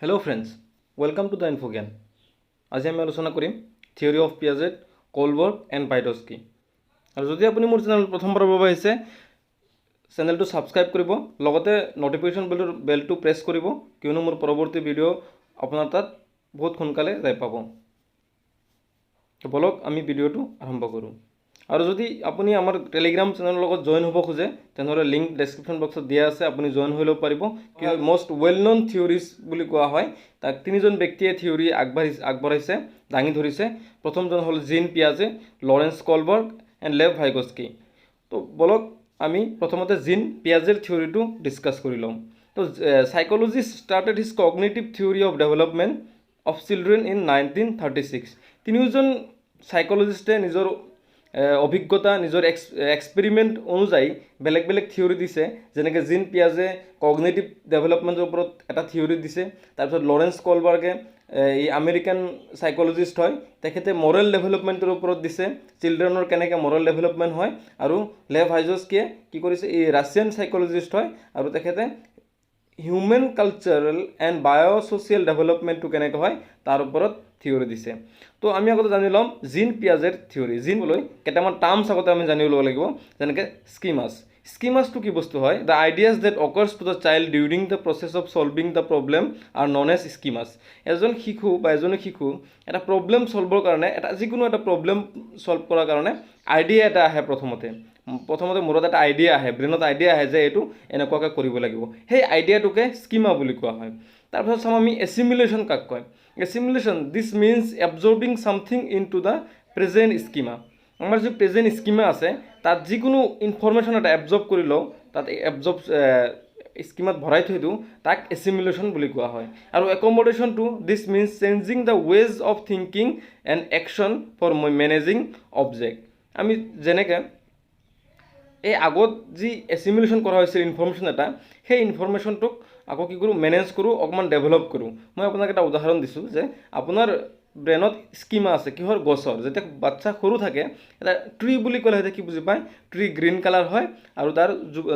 Hello' friends, welcome to the Infogyan. আজি আমি আলোচনা কৰিম theory of Piaget, Kohlberg and Vygotsky. আৰু যদি আপুনি মোৰ চেনেল প্ৰথমবাৰৰ বাবে আহিছে, চেনেলটো ছাবস্ক্ৰাইব কৰিব, লগতে ন'টিফিকেশ্যন বেলটো প্ৰেছ কৰিব, কিয়নো মোৰ পৰৱৰ্তী ভিডিঅ' আপোনাৰ তাত বহুত সোনকালে যাই পাব। বলক আমি ভিডিঅ'টো আৰম্ভ কৰোঁ। আৰু যদি আপুনি আমাৰ টেলিগ্ৰাম চেনেলৰ লগত জইন হ'ব খোজে, তেনেহ'লে লিংক ডেছক্ৰিপশ্যন বক্সত দিয়া আছে, আপুনি জইন হৈ ল'ব পাৰিব। কি মষ্ট ৱেল ন'ন থিয়ৰিজ বুলি কোৱা হয়, তাক তিনিজন ব্যক্তিয়ে থিয়ৰী আগবঢ়াইছে, দাঙি ধৰিছে। প্ৰথমজন হ'ল জিন পিয়াজে, লৰেন্স কলবৰ্গ এণ্ড লেভ ভাইগস্কি। তো বলক আমি প্ৰথমতে জিন পিয়াজেৰ থিয়ৰীটো ডিছকাছ কৰি ল'ম। তো psychologist started his cognitive theory of development of children in 1936। তিনিওজন চাইক'লজিষ্টে নিজৰ অভিজ্ঞতা, নিজৰ এক্সপেৰিমেণ্ট অনুযায়ী বেলেগ বেলেগ থিয়ৰী দিছে। যেনেকৈ জিন পিয়াজে কগনেটিভ ডেভেলপমেণ্টৰ ওপৰত এটা থিয়ৰী দিছে। তাৰপিছত লৰেন্স কলবাৰ্গে এই আমেৰিকান চাইক'লজিষ্ট হয়, তেখেতে মৰেল ডেভেলপমেণ্টৰ ওপৰত দিছে, চিলড্ৰেনৰ কেনেকৈ মৰেল ডেভেলপমেণ্ট হয়। আৰু লেভ ভাইগস্কিয়ে কি কৰিছে, এই ৰাছিয়ান চাইক'লজিষ্ট হয়, আৰু তেখেতে হিউমেন কালচাৰেল এণ্ড বায়'ছ'চিয়েল ডেভেলপমেণ্টটো কেনেকৈ হয় তাৰ ওপৰত থিয়ৰী দিছে। তো আমি আগতে জানি ল'ম জিন পিয়াজেৰ থিয়ৰী। জিনলৈ কেইটামান টাৰ্মছ আগতে আমি জানি ল'ব লাগিব, যেনেকৈ স্কিমাছ। স্কিমাছটো কি বস্তু হয়? The ideas that occurs to the child during the process of solving the problem are known as schemas. এজন শিশু বা এজনী শিশু এটা প্ৰব্লেম ছল্ভৰ কাৰণে, যিকোনো এটা প্ৰব্লেম ছল্ভ কৰাৰ কাৰণে আইডিয়া এটা আহে। প্ৰথমতে মূৰত এটা আইডিয়া আহে, ব্ৰেইনত আইডিয়া আহে যে এইটো এনেকুৱাকৈ কৰিব লাগিব। সেই আইডিয়াটোকে স্কিমা বুলি কোৱা হয়। তাৰপিছত চাম আমি এছিমিলেশ্যন কাক কয়। Assimilation, this means absorbing something into the present schema. আমাৰ যি প্ৰেজেণ্ট স্কিমা আছে, তাত যিকোনো ইনফৰ্মেশ্যন এটা এবজৰ্ব কৰি লওঁ, তাত স্কিমাত ভৰাই থৈ দিওঁ, তাক এছিমিলেশ্যন বুলি কোৱা হয়। আৰু একমডেশ্যনটো, this means changing the ways of thinking and action for managing object. আমি যেনেকৈ এই আগত যি এছিমিলেশ্যন কৰা হৈছিল ইনফৰ্মেশ্যন এটা, সেই ইনফৰ্মেশ্যনটোক আকৌ কি কৰোঁ, মেনেজ কৰোঁ, অকণমান ডেভেলপ কৰোঁ। মই আপোনাক এটা উদাহৰণ দিছোঁ যে আপোনাৰ ব্ৰেইনত স্কিমা আছে কিহৰ? গছৰ। যেতিয়া বাচ্চা সৰু থাকে, এটা ট্ৰী বুলি ক'লে সিহঁতে কি বুজি পায়? ট্ৰী গ্ৰীণ কালাৰ হয় আৰু তাৰ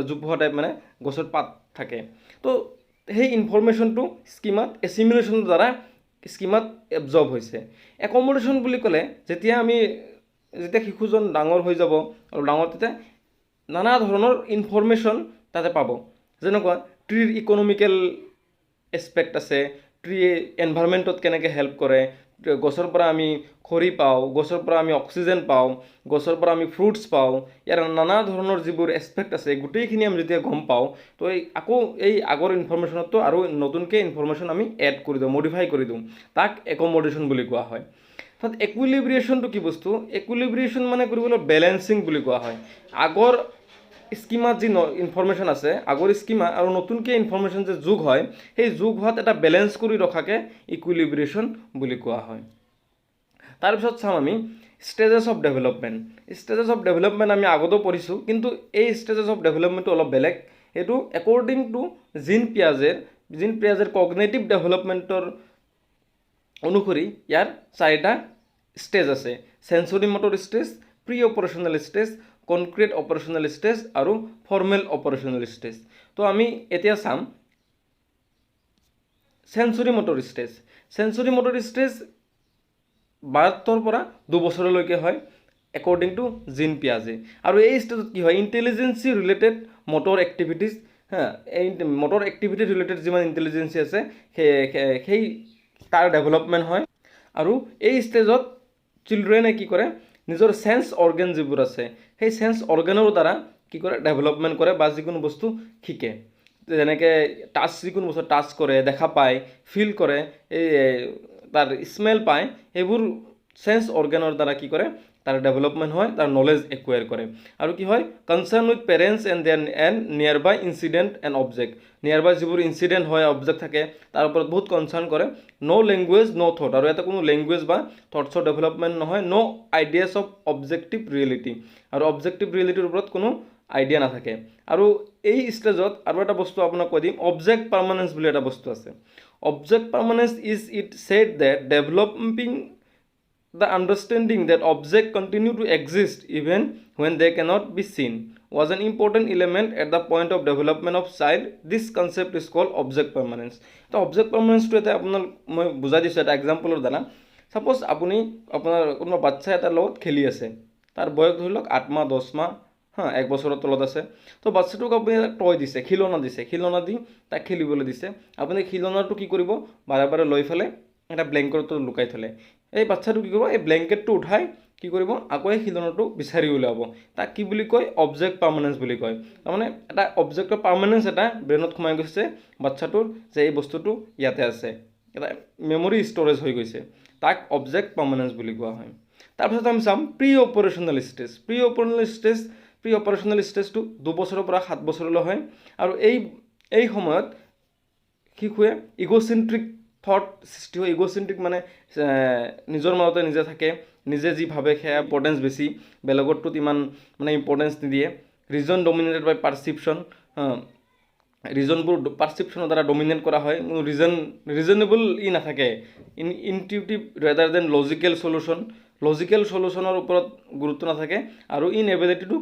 জোপোহা টাইপ মানে গছৰ পাত থাকে। তো সেই ইনফৰ্মেশ্যনটো স্কিমাত এছিমিলেশ্যনৰ দ্বাৰা স্কিমাত এবজৰ্ব হৈছে। একমডেশ্যন বুলি ক'লে যেতিয়া শিশুজন ডাঙৰ হৈ যাব আৰু তেতিয়া নানা ধৰণৰ ইনফৰ্মেশ্যন তাতে পাব। যেনেকুৱা ট্ৰীৰ ইকনমিকেল এছপেক্ট আছে, ট্ৰীয়ে এনভাইৰমেণ্টত কেনেকৈ হেল্প কৰে, গছৰ পৰা আমি খৰি পাওঁ, গছৰ পৰা আমি অক্সিজেন পাওঁ, গছৰ পৰা আমি ফ্ৰুটছ পাওঁ, ইয়াৰ নানা ধৰণৰ যিবোৰ এছপেক্ট আছে গোটেইখিনি আমি যেতিয়া গম পাওঁ, তো এই আগৰ ইনফৰ্মেশ্যনতো আৰু নতুনকৈ ইনফৰ্মেশ্যন আমি এড কৰি দিওঁ, মডিফাই কৰি দিওঁ, তাক একমডেশ্যন বুলি কোৱা হয়। তাত ইকুইলিব্ৰিয়েশ্যনটো কি বস্তু? ইকুইলিব্ৰিয়েশ্যন মানে কৰিবলৈ বেলেঞ্চিং বুলি কোৱা হয়। আগৰ স্কিমাত যি ইনফৰ্মেশ্যন আছে, আগৰ স্কিমা আৰু নতুনকৈ ইনফৰ্মেশ্যন যে যোগ হয়, সেই যোগ হোৱাত এটা বেলেঞ্চ কৰি ৰখাকে ইকুইলিব্ৰিয়েশ্যন বুলি কোৱা হয়। তাৰপিছত চাম আমি stages of development. Stages of development আমি আগতেও পঢ়িছোঁ, কিন্তু এই ষ্টেজেছ অফ ডেভেলপমেণ্টটো অলপ বেলেগ। এইটো একৰ্ডিং টু জিন পিয়াজেৰ কগনেটিভ ডেভেলপমেণ্টৰ অনুসৰি ইয়াৰ 4টা ষ্টেজ আছে: sensory motor stage, pre operational stage, concrete operational stage আৰু ফৰ্মেল অপাৰেশ্যনেল ষ্টেজ। তো আমি এতিয়া চাম sensory motor stage. Sensory motor stage 72 পৰা 2 বছৰলৈকে হয়, একৰ্ডিং টু জিন পিয়াজে। আৰু এই ষ্টেজত কি হয়? ইণ্টেলিজেঞ্চি ৰিলেটেড মটৰ এক্টিভিটিজ, এই মটৰ এক্টিভিটি ৰিলেটেড যিমান ইণ্টেলিজেঞ্চি আছে সেই তাৰ ডেভেলপমেণ্ট হয়। আৰু এই ষ্টেজত চিলড্ৰেনে কি কৰে? নিজৰ চেন্স অৰ্গেন যিবোৰ আছে, সেই চেন্স অৰ্গেনৰ দ্বাৰা কি কৰে? ডেভেলপমেণ্ট কৰে বা যিকোনো বস্তু শিকে। যেনেকৈ যিকোনো বস্তু টাচ কৰে, দেখা পায়, ফিল কৰে, তাৰ স্মেল পায়, সেইবোৰ চেন্স অৰ্গেনৰ দ্বাৰা কি কৰে? তাৰ ডেভেলপমেণ্ট হয়, তাৰ নলেজ একুৱায়াৰ কৰে। আৰু কি হয়? কনচাৰ্ণ উইথ পেৰেণ্টছ এণ্ড নিয়াৰ বাই ইনচিডেণ্ট এণ্ড অবজেক্ট। নিয়াৰ বাই যিবোৰ ইনচিডেণ্ট হয়, অবজেক্ট থাকে, তাৰ ওপৰত বহুত কনচাৰ্ণ কৰে। ন' লেংগুৱেজ ন' থট। আৰু ইয়াতে কোনো লেংগুৱেজ বা থটছৰ ডেভেলপমেণ্ট নহয়। ন' আইডিয়াছ অফ অবজেক্টিভ ৰিয়েলিটি। আৰু অবজেক্টিভ ৰিয়েলিটিৰ ওপৰত কোনো আইডিয়া নাথাকে। আৰু এই ষ্টেজত আৰু এটা বস্তু আপোনাক কৈ দিম, অবজেক্ট পাৰ্মানেঞ্চ বুলি এটা বস্তু আছে। Object permanence is it said that developing the understanding that objects continue to exist even when they cannot be seen was an important element at the point of development of child. This concept is called object permanence. তো object permanence টো এটা আপোনাক মই বুজাই দিছোঁ এটা এক্সাম্পলৰ দ্বাৰা। Suppose আপুনি আপোনাৰ কোনোবা বাচ্চা এটাৰ লগত খেলি আছে, তাৰ বয়স ধৰি লওক 8 মাহ 10 মাহ, হ্যাঁ 1 বছৰৰ তলত আছে। তো বাচ্চাটোক আপুনি এটা টয় দিছে, খিলনা দি তাক খেলিবলৈ দিছে। আপুনি খিলনাটো কি কৰিব, বাৰে বাৰে লৈ ফেলে এটা ব্লেংকেটত লুকাই থলে। এই বাচ্চাটো কি কৰিব, এই ব্লেংকেটটো উঠাই কি কৰিব, আকৌ এই খিলনাটো বিচাৰি উলিয়াব। তাক কি বুলি কয়, অবজেক্ট পাৰ্মানেন্স বুলি কয়। তাৰমানে এটা অবজেক্টৰ পাৰ্মানেন্স এটা ব্ৰেইনত সোমাই গৈছে বাচ্চাটোৰ, যে এই বস্তুটো ইয়াতে আছে, এটা মেমৰি ষ্ট'ৰেজ হৈ গৈছে, তাক অবজেক্ট পাৰ্মানেন্স বুলি কোৱা হয়। তাৰপিছত আমি চাম pre operational stage. Pre operational ষ্টেজটো 2 বছৰৰ পৰা 7 বছৰলৈ হয়। আৰু এই সময়ত শিশুৱে ইগ'চেন্ট্ৰিক থট সৃষ্টি হয়। ইগ'চেন্ট্ৰিক মানে নিজৰ মাজতে নিজে থাকে, নিজে যি ভাবে সেয়া ইম্পৰ্টেঞ্চ বেছি, বেলেগৰটোত ইমান মানে ইম্পৰ্টেঞ্চ নিদিয়ে। ৰিজন ডমিনেটেড বাই পাৰচিপশ্যন, ৰিজনবোৰ পাৰচিপশ্যনৰ দ্বাৰা ডমিনেট কৰা হয়। ৰিজনেবল নাথাকে, ইনটিউটিভ ৰেডাৰ দেন লজিকেল চলিউশ্যনৰ ওপৰত গুৰুত্ব নাথাকে, আৰু ইনএবিলিটি টু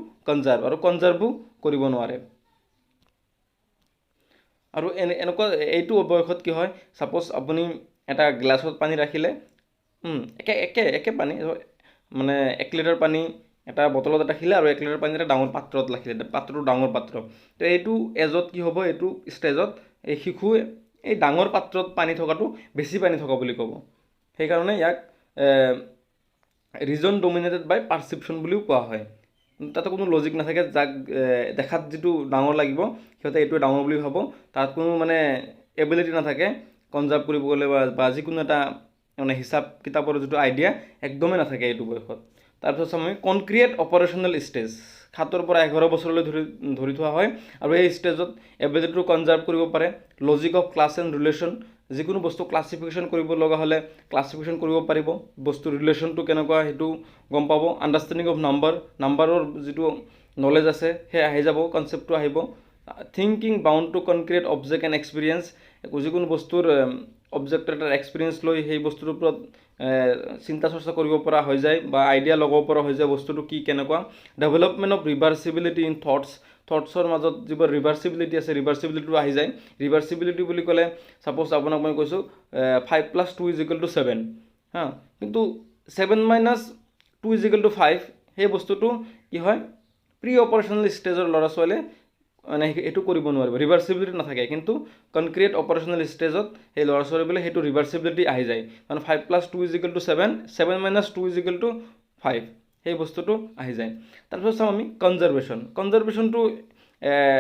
কনজাৰ্ভো কৰিব নোৱাৰে। আৰু এনেকুৱা এইটো বয়সত কি হয়, ছাপ'জ আপুনি এটা গ্লাছত পানী ৰাখিলে, একে পানী মানে 1 লিটাৰ পানী এটা বটলত ৰাখিলে, আৰু 1 লিটাৰ পানী এটা ডাঙৰ পাত্ৰত ৰাখিলে, পাত্ৰটো ডাঙৰ পাত্ৰ। তো এইটো এজত কি হ'ব, এইটো ষ্টেজত এই শিশুৱে এই ডাঙৰ পাত্ৰত পানী থকাটো বেছি পানী থকা বুলি ক'ব। সেইকাৰণে ইয়াক ৰিজন ডমিনেটেড বাই পাৰচিপশ্যন বুলিও কোৱা হয়। তাতে কোনো লজিক নাথাকে, যাক দেখাত যিটো ডাঙৰ লাগিব সিহঁতে এইটোৱে ডাঙৰ বুলি ভাব, তাত কোনো মানে এবিলিটি নাথাকে কনজাৰ্ভ কৰিবলৈ বা যিকোনো এটা মানে হিচাপ কিতাপৰ যিটো আইডিয়া একদমেই নাথাকে এইটো বয়সত। তাৰপিছত আমি কনক্ৰিয়েট অপাৰেশ্যনেল ষ্টেজ, 7 পৰা 11 বছৰলৈ ধৰি থোৱা হয়। আৰু এই ষ্টেজত এবিলিটিটো কনজাৰ্ভ কৰিব পাৰে, logic of class and relation, যিকোনো বস্তু ক্লাছিফিকেশ্যন কৰিব লগা হ'লে ক্লাছিফিকেশ্যন কৰিব পাৰিব, বস্তুৰ ৰিলেশ্যনটো কেনেকুৱা সেইটো গম পাব। আণ্ডাৰষ্টেণ্ডিং অফ নাম্বাৰৰ যিটো নলেজ আছে সেই আহি যাব, কনচেপ্টটো আহিব। Thinking bound to concrete object and experience, যিকোনো বস্তুৰ অবজেক্ট এটাৰ এক্সপিৰিয়েঞ্চ লৈ সেই বস্তুটোৰ ওপৰত চিন্তা চৰ্চা কৰিব পৰা হৈ যায়, বা আইডিয়া লগাব পৰা হৈ যায় বস্তুটো কি কেনেকুৱা। ডেভেলপমেণ্ট অফ ৰিভাৰ্চিবিলিটি ইন থটছৰ মাজত যিবোৰ ৰিভাৰ্চিবিলিটি আছে, ৰিভাৰ্চিবিলিটিটো আহি যায়। ৰিভাৰ্চিবিলিটি বুলি ক'লে ছাপ'জ আপোনাক মই কৈছোঁ 5 + 2 = 7, হা, কিন্তু 7 - 2 = 5 সেই বস্তুটো কি হয়, প্ৰি অপাৰেশ্যনেল ষ্টেজৰ ল'ৰা ছোৱালীয়ে মানে এইটো কৰিব নোৱাৰিব, ৰিভাৰ্চিবিলিটি নাথাকে। কিন্তু কনক্ৰিয়েট অপাৰেশ্যনেল ষ্টেজত সেই ল'ৰা ছোৱালীবিলাক সেইটো ৰিভাৰ্চিবিলিটি আহি যায়, মানে 5 + 2 = 7, 7 - 2 = 5 সেই বস্তুটো আহি যায়। তাৰপিছত চাওঁ আমি কনজাৰ্ভেশ্যনটো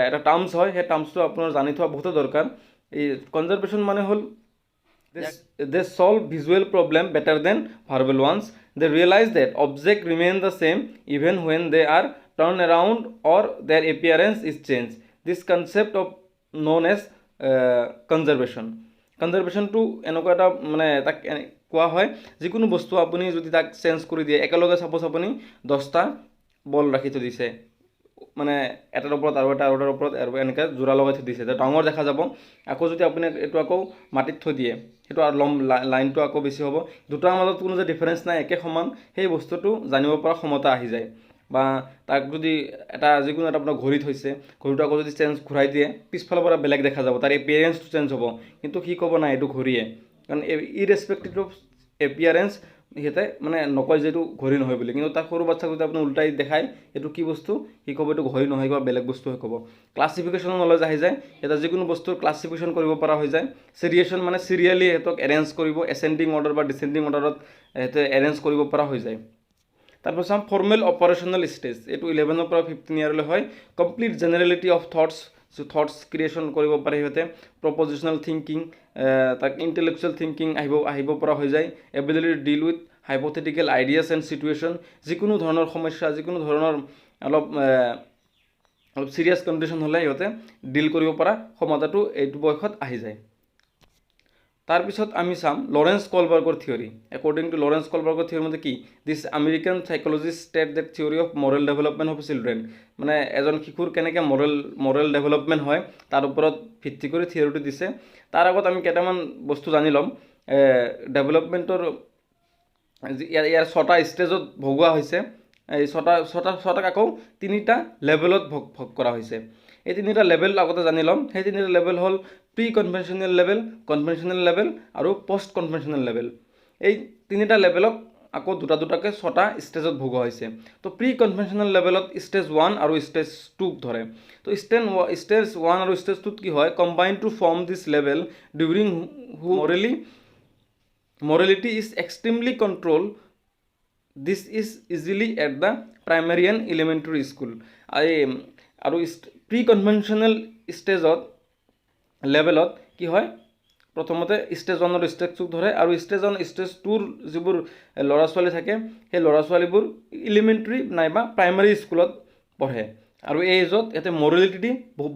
এটা টাৰ্মছ হয়, সেই টাৰ্মছটো আপোনাৰ জানি থোৱা বহুতো দৰকাৰ। এই কনজাৰ্ভেশ্যন মানে হ'ল they solve visual problem better than verbal ones. They realize that objects remain the same even when they are turned around or their appearance is changed. This concept of known as conservationটো এনেকুৱা এটা মানে তাক কোৱা হয়, যিকোনো বস্তু আপুনি যদি তাক চেঞ্জ কৰি দিয়ে, একেলগে ছাপ'জ আপুনি 10টা বল ৰাখি থৈ দিছে, মানে এটাৰ ওপৰত আৰু এটাৰ ওপৰত আৰু এনেকৈ যোৰা লগাই থৈ দিছে, ডাঙৰ দেখা যাব। আকৌ যদি আপুনি এইটো আকৌ মাটিত থৈ দিয়ে, সেইটো আৰু লাইনটো আকৌ বেছি হ'ব। দুটাৰ মাজত কোনো যে ডিফাৰেঞ্চ নাই, একে সমান, সেই বস্তুটো জানিব পৰা ক্ষমতা আহি যায়। বা তাক যদি যিকোনো এটা আপোনাৰ ঘড়ী থৈছে, ঘড়ীটো আকৌ যদি ঘূৰাই দিয়ে, পিছফালৰ পৰা বেলেগ দেখা যাব, তাৰ এপিয়াৰেঞ্চটো চেঞ্জ হ'ব, কিন্তু সি ক'ব নাই এইটো ঘড়ীয়ে, কাৰণ ইৰেছপেক্টিভ অফ এপিয়াৰেঞ্চ সিহঁতে মানে নকয় যে এইটো ঘড়ী নহয় বুলি। কিন্তু তাক সৰু বাচ্চাক যদি আপুনি উল্টাই দেখায় এইটো কি বস্তু, সি ক'ব এইটো ঘড়ী নহয়, কিবা বেলেগ বস্তুহে ক'ব। ক্লাছিফিকেশ্যনৰ নলেজ আহি যায়, এটা যিকোনো বস্তুৰ ক্লাছিফিকেশ্যন কৰিব পৰা হৈ যায়। চিৰিয়েশ্যন মানে চিৰিয়েলি সিহঁতক এৰেঞ্জ কৰিব, এচেণ্ডিং অৰ্ডাৰ বা ডিচেণ্ডিং অৰ্ডাৰত সিহঁতে এৰেঞ্জ কৰিব পৰা হৈ যায়। তাৰপিছত চাম ফৰ্মেল অপাৰেশ্যনেল ষ্টেজ, এইটো 11 পৰা 15 ইয়াৰলৈ হয়। Complete generality of thoughts creation কৰিব পাৰে সিহঁতে। প্ৰপজিশ্যনেল থিংকিং, তাক ইণ্টেলেকচুৱেল থিংকিং আহিব পৰা হৈ যায়। Ability to deal with hypothetical ideas and situation, যিকোনো ধৰণৰ সমস্যা, যিকোনো ধৰণৰ অলপ চিৰিয়াছ কণ্ডিশ্যন হ'লে সিহঁতে ডিল কৰিব পৰা ক্ষমতাটো এইটো বয়সত আহি যায়। তাৰপিছত আমি চাম লৰেঞ্চ কলবাৰ্গৰ থিয়ৰী। একৰ্ডিং টু লৰেঞ্চ কলবাৰ্গৰ থিয়ৰী মতে কি, this American psychologist state that theory of moral development of children, মানে এজন শিশুৰ কেনেকৈ মৰেল ডেভেলপমেণ্ট হয় তাৰ ওপৰত ভিত্তি কৰি থিয়ৰীটো দিছে। তাৰ আগত আমি কেইটামান বস্তু জানি ল'ম। ডেভেলপমেণ্টৰ ইয়াৰ 6টা ষ্টেজত ভগোৱা হৈছে। এই ছটাক আকৌ তিনিটা লেভেলত ভাগ কৰা হৈছে। এই তিনিটা লেভেল আগতে জানি ল'ম। সেই তিনিটা লেভেল হ'ল প্ৰি কনভেনশ্যনেল লেভেল আৰু পষ্ট কনভেনশ্যনেল লেভেল। এই তিনিটা লেভেলক আকৌ দুটাকৈ ছটা ষ্টেজত ভগোৱা হৈছে। তো প্ৰি কনভেনশ্যনেল লেভেলত ষ্টেজ 1 আৰু ষ্টেজ 2 ধৰে। তো ষ্টেজ 1 আৰু ষ্টেজ 2 কি হয়, combine to form this level during morality is extremely controlled. This is easily at the primary and elementary school. আৰু প্ৰি কনভেনশ্যনেল ষ্টেজত লেভেলত কি হয়, প্ৰথমতে ষ্টেজ 1 আৰু ষ্টেজ 2 ধৰে, আৰু ষ্টেজ 1 ষ্টেজ 2ৰ যিবোৰ ল'ৰা ছোৱালী থাকে সেই ল'ৰা ছোৱালীবোৰ ইলিমেণ্টাৰী নাইবা প্ৰাইমাৰী স্কুলত পঢ়ে। আৰু এই এজত ইয়াতে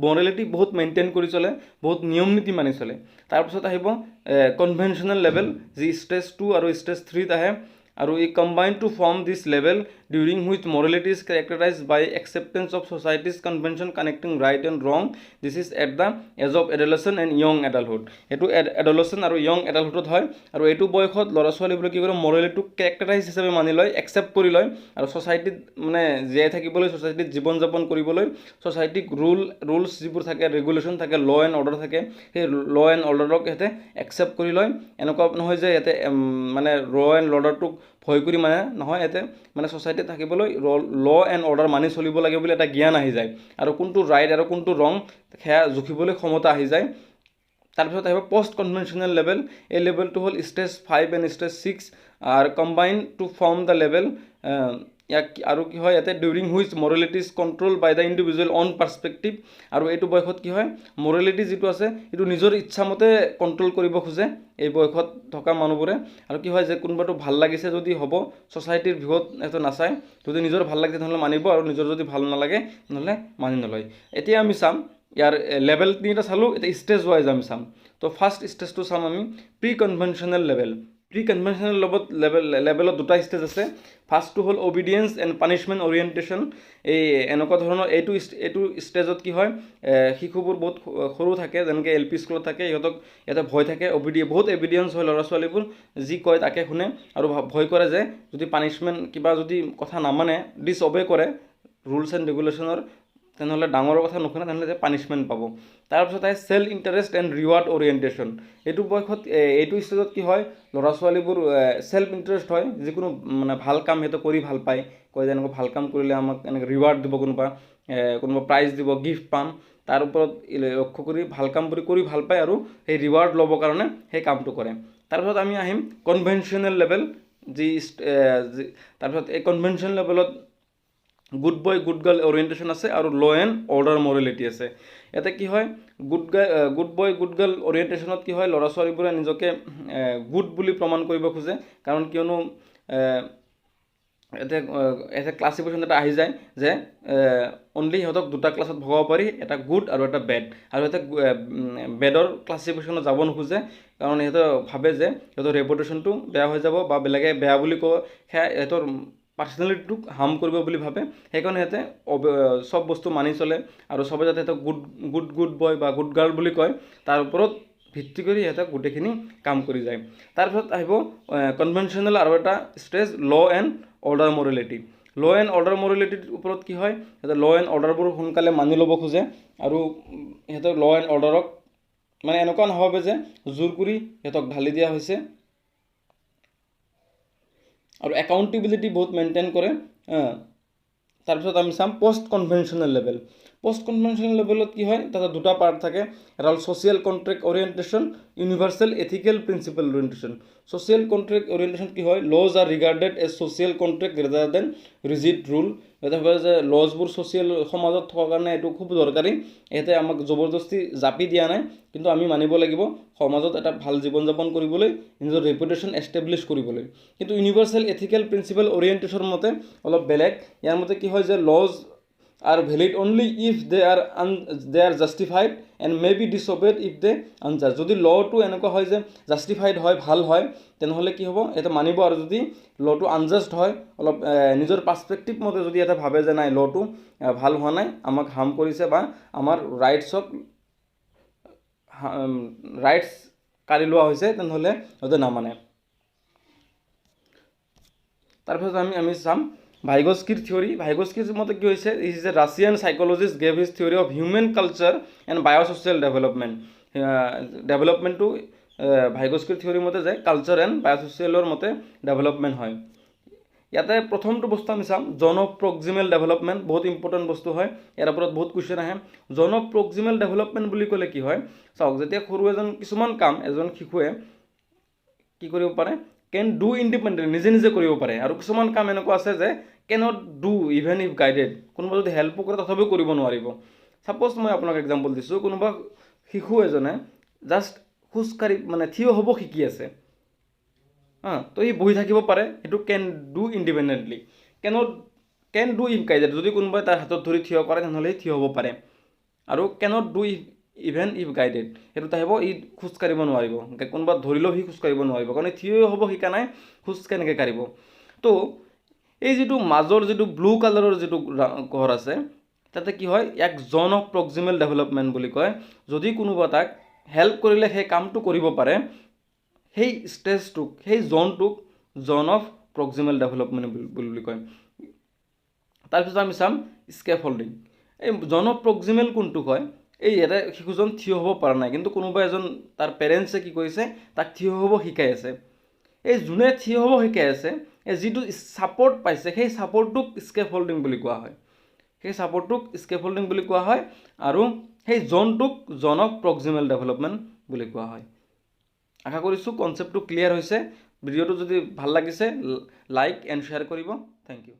মৰেলিটি বহুত মেইনটেইন কৰি চলে, বহুত নিয়ম নীতি মানি চলে। তাৰপিছত আহিব কনভেনশ্যনেল লেভেল, যি ষ্টেজ 2 আৰু ষ্টেজ 3ত আহে। আৰু ই combine to form this level during which morality is characterize by acceptance of society's convention connecting right and wrong. This is at the age of adolescent and young adulthood. এইটো adolescent আৰু young এডাল্টহুডত হয়। আৰু এইটো বয়সত ল'ৰা ছোৱালীবোৰে কি কৰে, মৰেলিটিটোক কেৰেক্টাৰাইজ হিচাপে মানি লয়, একচেপ্ট কৰি লয়, আৰু ছ'চাইটিত মানে জীয়াই থাকিবলৈ, ছ'চাইটিত জীৱন যাপন কৰিবলৈ ছ'চাইটিক ৰুলছ যিবোৰ থাকে, ৰেগুলেশ্যন থাকে, ল এণ্ড অৰ্ডাৰ থাকে, সেই ল এণ্ড অৰ্ডাৰক সিহঁতে একচেপ্ট কৰি লয়। এনেকুৱা নহয় যে ইয়াতে মানে ল এণ্ড অৰ্ডাৰটোক ভয় কৰি মানে নহয়, ইয়াতে মানে ছ'চাইটিত থাকিবলৈ ল এণ্ড অৰ্ডাৰ মানি চলিব লাগে বুলি এটা জ্ঞান আহি যায়, আৰু কোনটো ৰাইট আৰু কোনটো ৰং সেয়া জুখিবলৈ ক্ষমতা আহি যায়। তাৰপিছত আহিব পষ্ট কনভেনশ্যনেল লেভেল। এই লেভেলটো হ'ল ষ্টেজ 5 এণ্ড ষ্টেজ 6 আৰু combine to form the level. ইয়াক আৰু কি হয়, ইয়াতে during which morality is control by the individual own perspective. আৰু এইটো বয়সত কি হয়, মৰেলিটি যিটো আছে এইটো নিজৰ ইচ্ছামতে কণ্ট্ৰল কৰিব খোজে এই বয়সত থকা মানুহবোৰে। আৰু কি হয় যে কোনোবাটো ভাল লাগিছে যদি হ'ব, ছ'চাইটিৰ ভিউত এইটো নাচায়, যদি নিজৰ ভাল লাগিছে তেনেহ'লে মানিব, আৰু নিজৰ যদি ভাল নালাগে তেনেহ'লে মানি নলয়। এতিয়া আমি চাম ইয়াৰ লেভেল তিনিটা চালোঁ, এতিয়া ষ্টেজ ৱাইজ আমি চাম। তো ফাৰ্ষ্ট ষ্টেজটো চাম আমি pre conventional level. Pre conventional লেভেলত দুটা ষ্টেজ আছে। ফাৰ্ষ্টটো হ'ল অবিডিয়েঞ্চ এণ্ড পানিছমেণ্ট অৰিয়েণ্টেশ্যন। এই এনেকুৱা ধৰণৰ এইটো ষ্টেজত কি হয়, শিশুবোৰ বহুত সৰু থাকে, যেনেকৈ LP স্কুলত থাকে, ইয়াতে ভয় থাকে, বহুত এবিডিয়েঞ্চ হয় ল'ৰা ছোৱালীবোৰ, যি কয় তাকে শুনে, আৰু ভয় কৰে যে যদি পানিছমেণ্ট কিবা যদি কথা নামানে, ডিছঅবে কৰে ৰুলছ এণ্ড ৰেগুলেশ্যনৰ, তেনেহ'লে ডাঙৰৰ কথা নুশুনে, তেনেহ'লে যে পানিছমেণ্ট পাব। তাৰপিছত আহে self interest and reward orientation. এইটো বয়সত এইটো ষ্টেজত কি হয়, ল'ৰা ছোৱালীবোৰ চেল্ফ ইণ্টাৰেষ্ট হয়, যিকোনো মানে ভাল কাম সিহঁতে কৰি ভাল পায়, কয় যে এনেকুৱা ভাল কাম কৰিলে আমাক এনেকৈ ৰিৱাৰ্ড দিব, কোনোবা প্ৰাইজ দিব, গিফ্ট পাম, তাৰ ওপৰত লক্ষ্য কৰি ভাল কাম কৰি ভাল পায়, আৰু সেই ৰিৱাৰ্ড ল'বৰ কাৰণে সেই কামটো কৰে। তাৰপিছত আমি আহিম কনভেনশ্যনেল লেভেল, তাৰপিছত এই কনভেনশ্যনেল লেভেলত good boy good girl orientation আছে, আৰু ল এণ্ড অৰ্ডাৰ মৰেলিটি আছে। ইয়াতে কি হয়, গুড বয় গুড গাৰ্ল অৰিয়েণ্টেশ্যনত কি হয়, ল'ৰা ছোৱালীবোৰে নিজকে গুড বুলি প্ৰমাণ কৰিব খোজে, কাৰণ কিয়নো এটা ক্লাছিফিকেশ্যন এটা আহি যায় যে অনলি সিহঁতক দুটা ক্লাছত ভগাব পাৰি, এটা গুড আৰু এটা বেড, আৰু সিহঁতে বেডৰ ক্লাছিফিকেশ্যনত যাব নোখোজে, কাৰণ সিহঁতে ভাবে যে সিহঁতৰ ৰেপুটেশ্যনটো বেয়া হৈ যাব, বা বেলেগে বেয়া বুলি কয়, সেয়া সিহঁতৰ পাৰ্চনেলিটিটোক হাৰ্ম কৰিব বুলি ভাবে। সেইকাৰণে সিহঁতে চব বস্তু মানি চলে, আৰু চবে যাতে সিহঁতক গুড বয় বা গুড গাৰ্ল বুলি কয়, তাৰ ওপৰত ভিত্তি কৰি সিহঁতে গোটেইখিনি কাম কৰি যায়। তাৰপিছত আহিব কনভেনশ্যনেল আৰু এটা stage law and order morality. Law and order মৰেলিটিৰ ওপৰত কি হয়, সিহঁতে ল এণ্ড অৰ্ডাৰবোৰ সোনকালে মানি ল'ব খোজে, আৰু সিহঁতে ল এণ্ড অৰ্ডাৰক মানে এনেকুৱা নাভাবে যে জোৰ কৰি সিহঁতক ঢালি দিয়া হৈছে, আৰু একাউণ্টেবিলিটি বহুত মেইনটেইন কৰে। তাৰপিছত আমি চাম post conventional level. Post conventional লেভেলত কি হয়, তাতে দুটা পাৰ্ট থাকে, এটা হ'ল social contract orientation, universal ethical principle orientation. Social contract orientation কি হয়, laws are regarded as social contract rather than rigid rule. সিহঁতে ভাবে যে লজবোৰ ছ'চিয়েল সমাজত থকাৰ কাৰণে এইটো খুব দৰকাৰী, ইহঁতে আমাক জবৰদস্তি জাপি দিয়া নাই, কিন্তু আমি মানিব লাগিব সমাজত এটা ভাল জীৱন যাপন কৰিবলৈ, নিজৰ ৰেপুটেশ্যন এষ্টাব্লিছ কৰিবলৈ। কিন্তু ইউনিভাৰ্চেল এথিকেল প্ৰিন্সিপল অৰিয়েণ্টেশ্যন মতে অলপ বেলেগ। ইয়াৰ মতে কি হয় যে laws are valid only if they are justified and may be disobeyed if they unjust. যদি লটো এনেকুৱা হয় যে জাষ্টিফাইড হয়, ভাল হয়, তেনেহ'লে কি হ'ব, এটা মানিব, আৰু যদি লটো আনজাষ্ট হয়, অলপ নিজৰ পাৰ্চপেক্টিভ মতে যদি এটা ভাবে যে নাই লটো ভাল হোৱা নাই, আমাক হাৰ্ম কৰিছে, বা আমাৰ ৰাইটছ কাঢ়ি লোৱা হৈছে, তেনেহ'লে সিহঁতে নামানে। তাৰপিছত আমি চাম ভাইগস্কিৰ থিয়ৰী, ভাইগস্কিৰ মতে কি হৈছে, is a Russian psychologist gave his theory of human culture and biosocial development. ডেভেলপমেণ্টটো ভাইগস্কিৰ থিয়ৰীৰ মতে যে কালচাৰ এণ্ড বায়'ছ'চিয়েলৰ মতে ডেভেলপমেণ্ট হয়। ইয়াতে প্ৰথমটো বস্তু আমি চাম জন অফ প্ৰক্সিমেল ডেভেলপমেণ্ট, বহুত ইম্পৰ্টেণ্ট বস্তু হয়, ইয়াৰ ওপৰত বহুত কুৱেশ্যন আহে। জন অফ প্ৰক্সিমেল ডেভেলপমেণ্ট বুলি ক'লে কি হয়, চাওক যেতিয়া সৰু কিছুমান কাম এজন শিশুৱে কি কৰিব পাৰে, কেন ডু ইণ্ডিপেণ্ডেণ্ট, নিজে নিজে কৰিব পাৰে, আৰু কিছুমান কাম এনেকুৱা আছে যে cannot do even if guided, কোনোবা যদি হেল্পো কৰে তথাপিও কৰিব নোৱাৰিব। ছাপ'জ মই আপোনাক এক্সাম্পল দিছোঁ, কোনোবা শিশু এজনে জাষ্ট খোজকাঢ়ি মানে থিয় হ'ব শিকি আছে, তো সি বহি থাকিব পাৰে, সেইটো can do independently. Can do if guided, যদি কোনোবাই তাৰ হাতত ধৰি থিয় কৰে তেনেহ'লে সি থিয় হ'ব পাৰে, আৰু cannot do even if guided, সেইটো আহিব ই খোজ কাঢ়িব নোৱাৰিব, কোনোবা ধৰিলেও সি খোজ কাঢ়িব নোৱাৰিব, কাৰণ থিয় হ'ব শিকা নাই, খোজ কেনেকৈ কাঢ়িব। তো এই যিটো মাজৰ যিটো ব্লু কালাৰৰ যিটো ঘৰ আছে, তাতে কি হয়, ইয়াক জন অফ প্ৰক্সিমেল ডেভেলপমেণ্ট বুলি কয়। যদি কোনোবা তাক হেল্প কৰিলে সেই কামটো কৰিব পাৰে, সেই ষ্টেজটোক, সেই জ'নটোক জন অফ প্ৰক্সিমেল ডেভেলপমেণ্ট বুলি কয়। তাৰপিছত আমি চাম স্কেপ হোল্ডিং। এই জন অফ প্ৰক্সিমেল কোনটোক হয়, এই ইয়াতে শিশুজন থিয় হ'ব পৰা নাই, কিন্তু কোনোবা এজন তাৰ পেৰেণ্টছে কি কৰিছে, তাক থিয় হ'ব শিকাই আছে। এই যোনে থিয় হ'ব শিকাই আছে, এই যিটো ছাপৰ্ট পাইছে, সেই ছাপৰ্টটোক স্কেপ হোল্ডিং বুলি কোৱা হয়, সেই ছাপৰ্টটোক স্কেপ হোল্ডিং বুলি কোৱা হয়, আৰু সেই জ'নটোক জন অফ প্ৰক্সিমেল ডেভেলপমেণ্ট বুলি কোৱা হয়। আশা কৰিছোঁ কনচেপ্টটো ক্লিয়াৰ হৈছে। ভিডিঅ'টো যদি ভাল লাগিছে লাইক এণ্ড শ্বেয়াৰ কৰিব। Thank U.